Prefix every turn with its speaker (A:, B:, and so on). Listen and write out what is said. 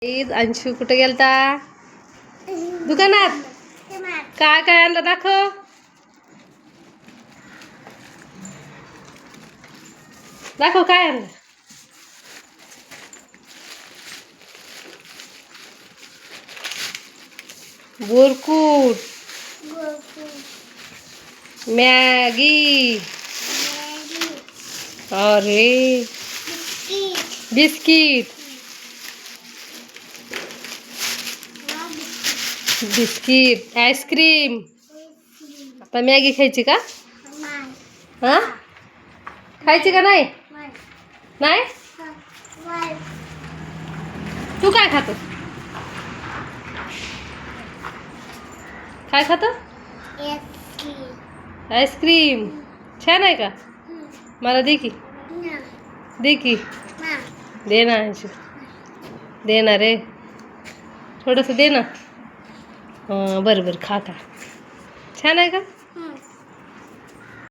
A: अंशू कुठे गेलता? दुकानात. काय काय आणलं दाखव. दाखव काय आणलं. बोरकूट, मॅगी, अरे बिस्किट, बिस्किट, आईस्क्रीम. आता मॅगी खायची का? हा, खायची का नाही? नाही. तू काय खातो? काय खातो? आईस्क्रीम. छान आहे का? मला दे की. दे की. दे ना अंशू, दे ना रे, थोडंसं दे ना. बरं बरं, खा खा. छान आहे का?